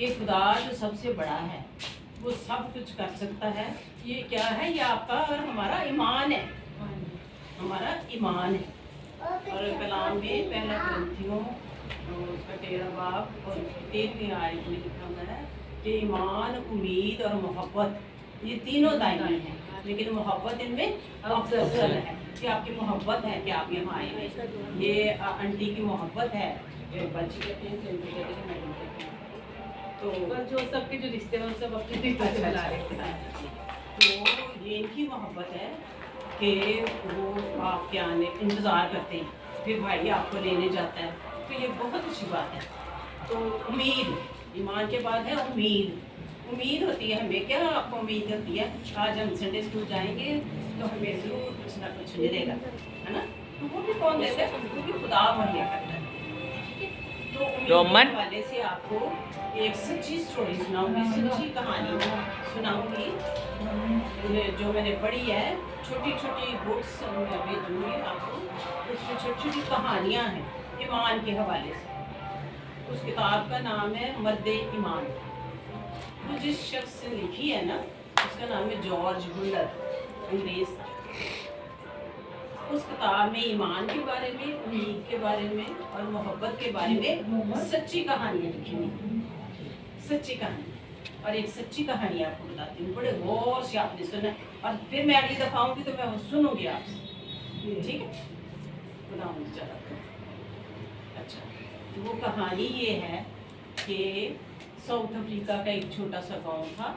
کہ خدا جو سب سے بڑا ہے وہ سب کچھ کر سکتا ہے. یہ کیا ہے؟ یہ آپ کا اور ہمارا ایمان ہے. ہمارا ایمان ہے. اور کلام میں پہلا کرنتھیوں اس کا 13 باب اور 13ویں آیت میں لکھا ہوا ہے کہ ایمان، امید اور محبت یہ تینوں دائمی ہیں، لیکن محبت ان میں افضل ہے. کہ آپ کی محبت ہے کہ آپ یہاں آئے ہیں. یہ آنٹی کی محبت ہے، بچی کہتے ہیں تو جو سب کے جو رشتے ہیں سب اپنے رشتے چلا رہے ہیں. تو یہ ان کی محبت ہے کہ وہ آپ کے آنے انتظار کرتے ہیں، پھر بھائی آپ کو لینے جاتا ہے. تو یہ بہت اچھی بات ہے. تو امید، ایمان کے بعد ہے امید. امید ہوتی ہے ہمیں. کیا آپ کو امید ہوتی ہے؟ آج ہم سنڈے اسکول جائیں گے تو ہمیں ضرور کچھ نہ کچھ ملے گا، ہے نا؟ تو وہ بھی کون دیتا ہے؟ کیونکہ خدا مہیا کرتا ہے. تو امید کے حوالے سے آپ کو ایک سچی اسٹوری سناؤں گی، سچی کہانی سناؤں گی جو میں نے پڑھی ہے. چھوٹی چھوٹی بکس میں بھیجوں گی آپ کو، اس میں چھوٹی چھوٹی کہانیاں ہیں ایمان کے حوالے سے. اس کتاب کا نام ہے مرد ایمان. وہ جس شخص نے لکھی ہے نا اس کا نام ہے جارج مولر، انگریز. اس کتاب میں ایمان کے بارے میں، امید کے بارے میں اور محبت کے بارے میں سچی کہانیاں لکھی ہوئی. سچی کہانی. اور ایک سچی کہانی آپ کو بتاتی ہوں، بڑے غور سے آپ نے سنا، اور پھر میں اگلی دفعہ آؤں گی تو میں وہ سنوں گی آپ سے. ٹھیک ہے؟ بتاؤں گی. چلا اچھا، وہ کہانی یہ ہے کہ ساؤتھ افریقہ کا ایک چھوٹا سا گاؤں تھا،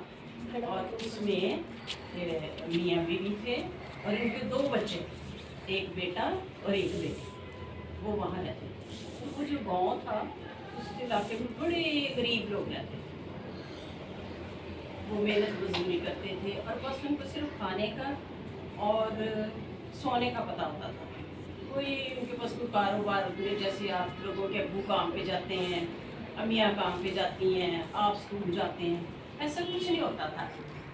اور اس میں میاں بیوی تھے اور ان کے 2 بچے، ایک بیٹا اور ایک بیٹی. وہ وہاں رہتے تھے. وہ جو گاؤں تھا اس علاقے میں بڑے غریب لوگ رہتے تھے. وہ محنت مزدوری کرتے تھے اور بس ان کو صرف کھانے کا اور سونے کا پتہ ہوتا تھا. کوئی ان کے پاس کوئی کاروبار میں، جیسے آپ لوگوں کے ابو کام پہ جاتے ہیں، امیاں کام پہ جاتی ہیں، آپ اسکول جاتے ہیں، ایسا کچھ نہیں ہوتا تھا.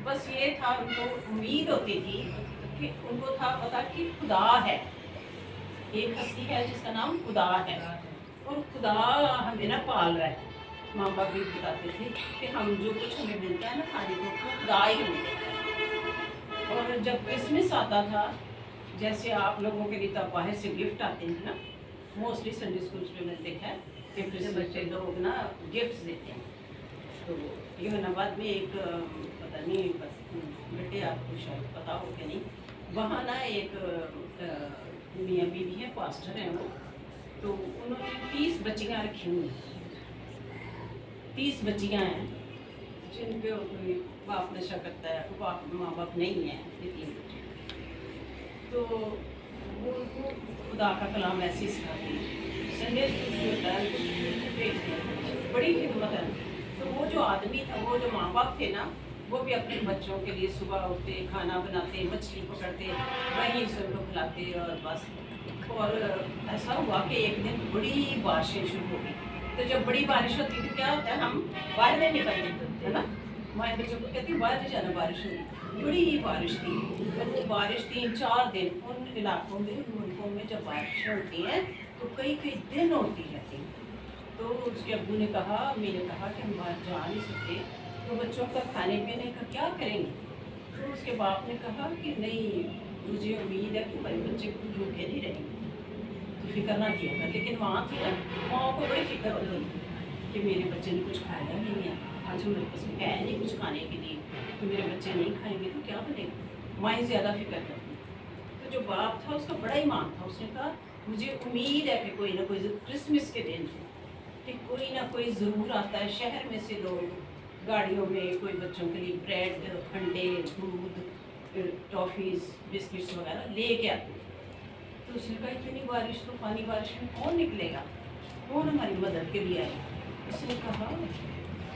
بس یہ تھا ان کو امید ہوتی تھی کہ ان کو تھا پتا کہ خدا ہے، ایک ہستی ہے جس کا نام خدا ہے، اور خدا ہمیں نہ پال رہا ہے. ماں باپ بھی بتاتے تھے کہ ہم جو کچھ ہمیں ملتا ہے نا کھانے کو، خدا ہی ہمیں دیتا ہے. اور جب کرسمس آتا تھا، جیسے آپ لوگوں کے لیے تو باہر سے گفٹ آتے ہیں نا، موسٹلی سنڈے اسکولس میں نے دیکھا ہے کہ بچے لوگ نا گفٹس دیتے ہیں. تو یونان آباد میں ایک پتہ نہیں، بس بیٹے آپ کو شاید پتا ہو کہ نہیں، وہاں نا ایک میاں بیوی ہے، پاسٹر ہیں وہ. تو انہوں نے 30 بچیاں رکھی ہوئی. 30 بچیاں ہیں جن کے کوئی باپ نشہ کرتا ہے، ماں باپ نہیں ہے. یہ 3 بچے. تو وہ ان کو خدا کا کلام ایسے ہی سکھاتی ہے. سنڈے ہوتا ہے، بڑی خدمت ہے. تو وہ جو آدمی تھا، وہ جو ماں باپ تھے نا، وہ بھی اپنے بچوں کے لیے صبح اٹھتے، کھانا بناتے، مچھلی پکڑتے، وہیں سے ان کو کھلاتے، اور بس. اور ایسا ہوا کہ ایک دن بڑی بارشیں شروع ہو گئی. تو جب بڑی بارش ہوتی ہے تو کیا ہوتا ہے، ہم باہر نہیں نکلتے، ہے نا. ہمارے بچوں کو کہتی باہر نہیں جانا، بارش ہوئی. بڑی بارش تھی، اور وہ بارش 3-4 دن ان علاقوں میں، ملکوں میں جب بارشیں ہوتی ہیں تو کئی دن ہوتی رہتی ہیں. تو اس کے ابو نے کہا، میں نے کہا کہ ہم باہر جا نہیں سکتے، تو بچوں کا کھانے پینے کا کیا کریں گے؟ تو اس کے باپ نے کہا کہ نہیں، مجھے امید ہے کہ ہمارے بچے بھوکے نہیں رہیں گے، تو فکر نہ کیا کر. لیکن ماں تھی نا، ماں کو بڑی فکر ہوتی کہ میرے بچے نے کچھ کھایا نہیں ہے، آج میرے پاس ہے نہیں کچھ کھانے کے لیے، تو میرے بچے نہیں کھائیں گے تو کیا بنے گا. مائیں زیادہ فکر کرتی. تو جو باپ تھا اس کا بڑا ایمان تھا. اس نے کہا مجھے امید ہے کہ کوئی نہ کوئی کرسمس کے دن کہ کوئی نہ کوئی ضرور آتا ہے. شہر میں سے لوگ گاڑیوں میں کوئی بچوں کے لیے بریڈ، انڈے، دودھ، ٹافیز، بسکٹس وغیرہ لے کے آتے. تو اس نے کہا اتنی بارش، طوفانی بارش میں کون نکلے گا، کون ہماری مدد کے لیے آئے گا. اس نے کہا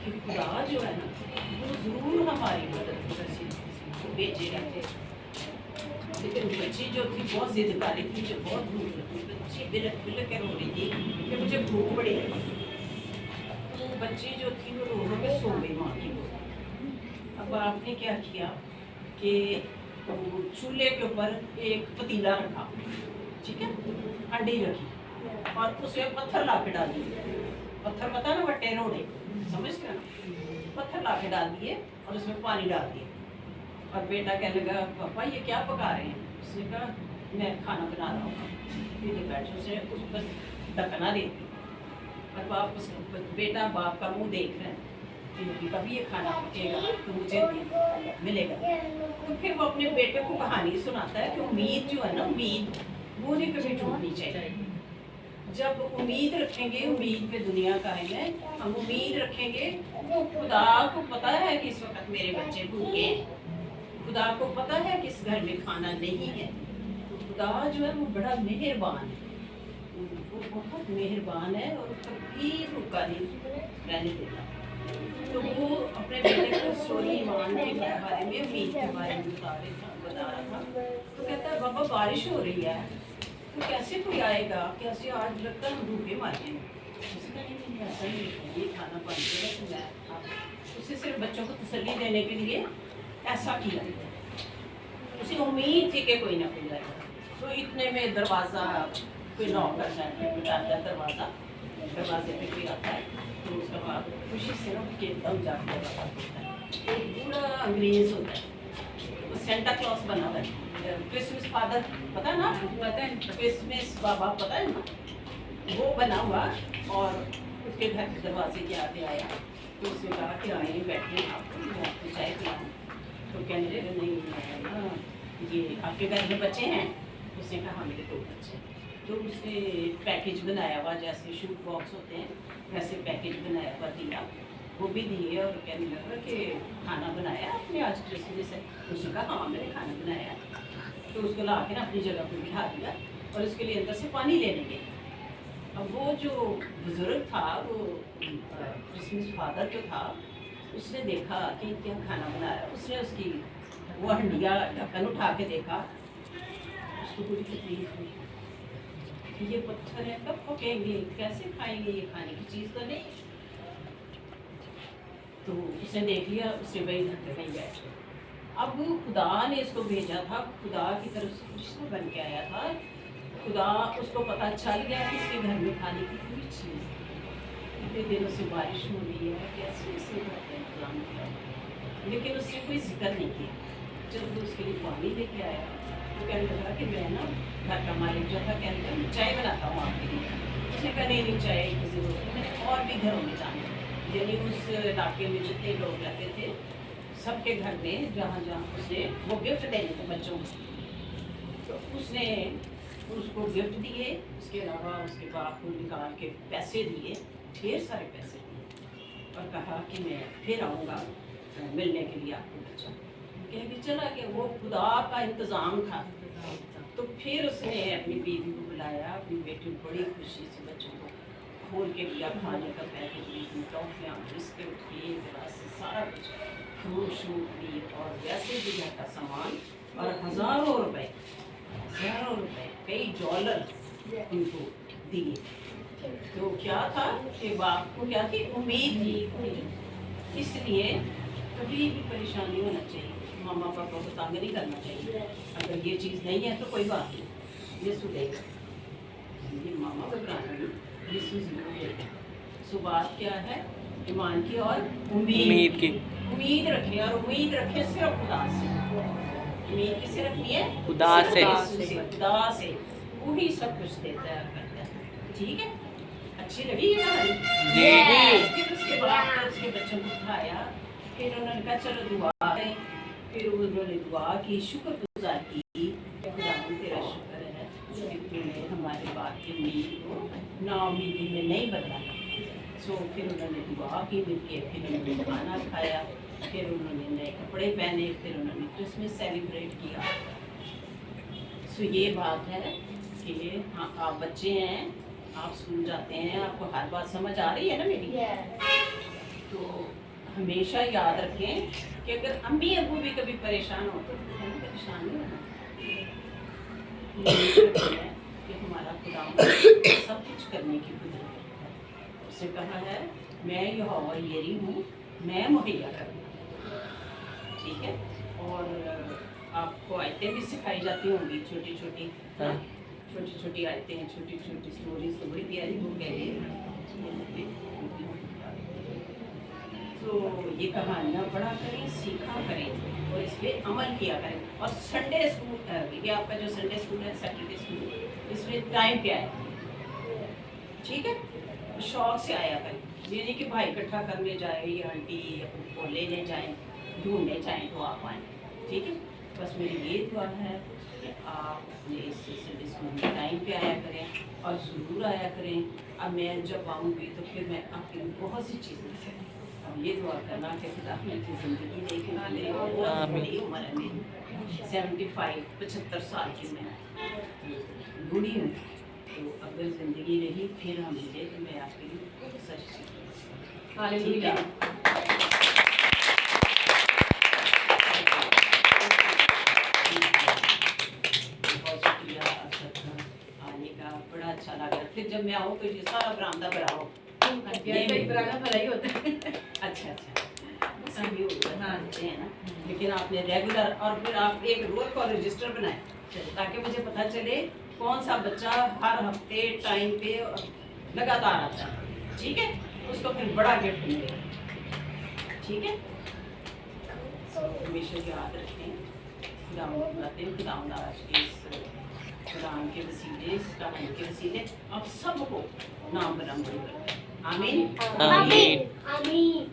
کہ خدا جو ہے نا وہ ضرور ہماری مدد بھیجے گا. لیکن بچی جو تھی بہت ضد کر رہی تھی، جو بہت بھوک لگی، بچی بلک بلک کے رو رہی تھی کہ مجھے بھوک بڑی لگی. تو بچی جو تھی وہ رو رو کے سو گئی ماں کی گود. اب آپ نے کیا کیا کہ چولہے کے اوپر ایک پتیلا رکھا، ٹھیک ہے، ہنڈی رکھی، اور اس میں پتھر لا کے ڈال دیے. پتھر پتہ نا وٹے روڑے، سمجھتے ہیں نا. ला के डाल दिए और उसमें पानी डाल दिए। और बेटा कहने लगा पापा ये क्या पका रहे हैं? उसने कहा मैं खाना बना रहा हूँ। फिर बैठे उसने उस पर ढकना दे दी और बाप बेटा बाप का मुंह देख रहे हैं कि कभी ये खाना पकेगा तो मुझे मिलेगा। तो फिर वो अपने बेटे को कहानी सुनाता है कि उम्मीद जो है ना, उम्मीद वो नहीं कभी टूटनी चाहिए। जब उम्मीद रखेंगे, उम्मीद पे दुनिया कायम है। हम उम्मीद रखेंगे, खुदा को पता है कि इस वक्त मेरे बच्चे भूखे हैं, खुदा को पता है कि इस घर में खाना नहीं है। तो खुदा जो है वो बड़ा मेहरबान है, वो बहुत मेहरबान है और कभी भूखा नहीं रहने देता। तो वो अपने बेटे को स्टोरी ईमान के बारे में, उम्मीद के बारे में बता रहा था। तो कहता है बाबा बारिश हो रही है तो कैसे कोई आएगा, कैसे आज लगता है हम भूखे मर जाएंगे। ऐसा नहीं, ये खाना बन गया तो मैं उसे सिर्फ बच्चों को तसल्ली देने के लिए ऐसा किया। उसे उम्मीद थी कि कोई ना कोई आएगा। तो इतने में दरवाज़ा कोई नॉक करता है, बचाता है दरवाज़ा, दरवाजे पे कोई आता है। तो उसका बाप खुशी से ना के दम जाकर दरवाज़ा खोलता है। एक बूढ़ा अंग्रेज़ होता है, वो सेंटा क्लॉस बना हुआ है, क्रिसमस फादर पता है ना, पता है क्रिसमस बाबा पता है ना, वो बना हुआ। और उसके घर के दरवाजे के आगे आया तो उसने कहा कि आए बैठे मैं आपको चाय पिलाऊँ। तो कहने लगे नहीं ना, ये आपके घर में बच्चे हैं? उसने कहा हाँ मेरे 2 बच्चे। तो उसने पैकेज बनाया हुआ, जैसे शूट बॉक्स होते हैं वैसे पैकेज बनाया हुआ दिया, वो भी दिए। और कहने लगा कि खाना बनाया आपने आज क्रिसमस है? उसने कहा हाँ मैंने खाना बनाया। तो उसको ला के ना अपनी जगह पर बिठा दिया और उसके लिए अंदर से पानी लेने गए। अब वो जो बुज़ुर्ग था, वो क्रिसमस फादर जो था, उसने देखा कि क्या खाना बनाया। उसने उसकी वो हंडिया ढक्कन उठा के देखा, उसको बड़ी तकलीफ हुई कि ये पत्थर है, कब पकेंगे, कैसे खाएंगे, ये खाने की चीज़ तो नहीं। तो उसने देख लिया, उसने वही धक्के नहीं बैठ गया। अब खुदा ने इसको भेजा था, खुदा की तरफ से फरिश्ता बन के आया था। खुदा उसको पता चल गया कि इसके घर में खाने की कोई चीज़ नहीं। इतने दिनों से बारिश हो रही है, कैसे इसने घर का इंतजाम किया, लेकिन उसने कोई जिक्र नहीं किया। जब वो उसके लिए पानी लेके आया तो कहने लगा कि मैं ना, घर का मालिक जो था कहने लगा मैं चाय बनाता हूँ आपके लिए। उसने कहा नहीं चाय की ज़रूरत है, मैंने और भी घरों में जाना। यानी उस इलाके में जितने लोग रहते थे सबके घर में, जहाँ जहाँ उसने वो गिफ्ट देने थे बच्चों को, तो उसने उसको गिफ्ट दिए। उसके अलावा उसके बाप को निकाल के पैसे दिए, ढेर सारे पैसे दिए और कहा कि मैं फिर आऊँगा मिलने के लिए आपको बच्चा। कह के चला गया। वो खुदा का इंतज़ाम था। तो फिर उसने अपनी बीवी को बुलाया, अपनी बेटी को बड़ी खुशी से बच्चों को खोल के दिया, खाने का पैकेज, टॉफियाँ, बिस्किट, केक, सारा कुछ, फ्रूट शूट भी और वैसे भी घर का सामान। और हज़ारों रुपए, कई डॉलर उनको दिए। तो क्या था कि बाप को क्या थी, उम्मीद थी। इसलिए कभी भी परेशानी होना चाहिए, मामा पापा को तंग नहीं करना चाहिए। अगर ये चीज़ नहीं है तो कोई बात नहीं, ये सुनेगा, ये मामा घबराना नहीं, ये ज़रूर देगा। सो बात क्या है, ईमान की और उम्मीद की। उम्मीद रखें, और उम्मीद रखें सिर्फ खुदा से। उम्मीद किससे रखनी है? खुदा से। खुदा से, वही सब कुछ देता है, करता है। ठीक है, अच्छी लगी ये कहानी? फिर उसके बाद उसके बच्चों को उठाया, फिर उन्होंने कहा चलो दुआ करें। फिर उन्होंने दुआ की, शुक्रगुजार की, खुदा तेरा शुक्र है कि तूने हमारे बात की उम्मीद को नाउम्मीदी में नहीं बदला। सो फिर उन्होंने दुआ की मिलके, फिर उन्होंने खाना खाया, फिर उन्होंने नए कपड़े पहने, फिर उन्होंने क्रिसमस सेलिब्रेट किया। सो ये बात है कि हाँ आप बच्चे हैं, आप स्कूल जाते हैं, आपको हर बात समझ आ रही है ना मेरी? तो हमेशा याद रखें कि अगर अम्मी अबू भी कभी परेशान हो तो हमें परेशान नहीं होना है कि हमारा खुदा सब कुछ करने की कुदरत है। उसने कहा है मैं यहोवा यरी हूँ, मैं मुहैया करूँगा। ठीक है, और आपको आयतें भी सिखाई जाती होंगी, छोटी छोटी आयतें, छोटी छोटी स्टोरीज, तो बड़ी प्यारी बुक है ये। तो तो ये कहानियाँ पढ़ा करें, सीखा करें और इस पर अमल किया करें। और संडे स्कूल, ये आपका जो संडे स्कूल है, सैटरडे स्कूल, इसमें टाइम पे आए, ठीक है, शौक से आया करें। ये नहीं कि भाई इकट्ठा करने जाए या आंटी को लेने जाएं, ढूंढने जाएं तो आप आएँ, ठीक है। बस मेरी ये दुआ है कि आप अपने इस संडे स्कूल में टाइम पे आया करें और ज़रूर आया करें। अब मैं जब आऊँगी तो फिर मैं आपके लिए बहुत सी चीज़ें करें। अब ये दुआ करना कि खुदा अपनी ज़िंदगी देखे, बहुत बड़ी उम्र है मेरी, 75 साल की मैं बूढ़ी हूँ। तो अगर ज़िंदगी रही फिर हम मिले तो मैं आपके लिए बहुत सारी चीज़ें, ठीक है। बहुत शुक्रिया आप सबका आने का, बड़ा अच्छा लगा। फिर जब मैं आऊँ तो ये सारा बरामदा भरा हो। ये बरामदा भरा ही होता है। अच्छा अच्छा, ये होते हैं ना। लेकिन आपने रेगुलर, और फिर आप एक रोज का रजिस्टर बनाए ताकि मुझे पता चले कौन सा बच्चा हर हफ्ते टाइम पे लगातार आता है, ठीक है। उसको फिर बड़ा गिफ्ट मिलेगा, ठीक है। हमेशा याद रखें, खुदावंद बातें, खुदावंद आज के इस कुरान के वसीले, इस कहानी के वसीले आप सबको नाम बुलंद करें। आमीन। आमीन। आमीन।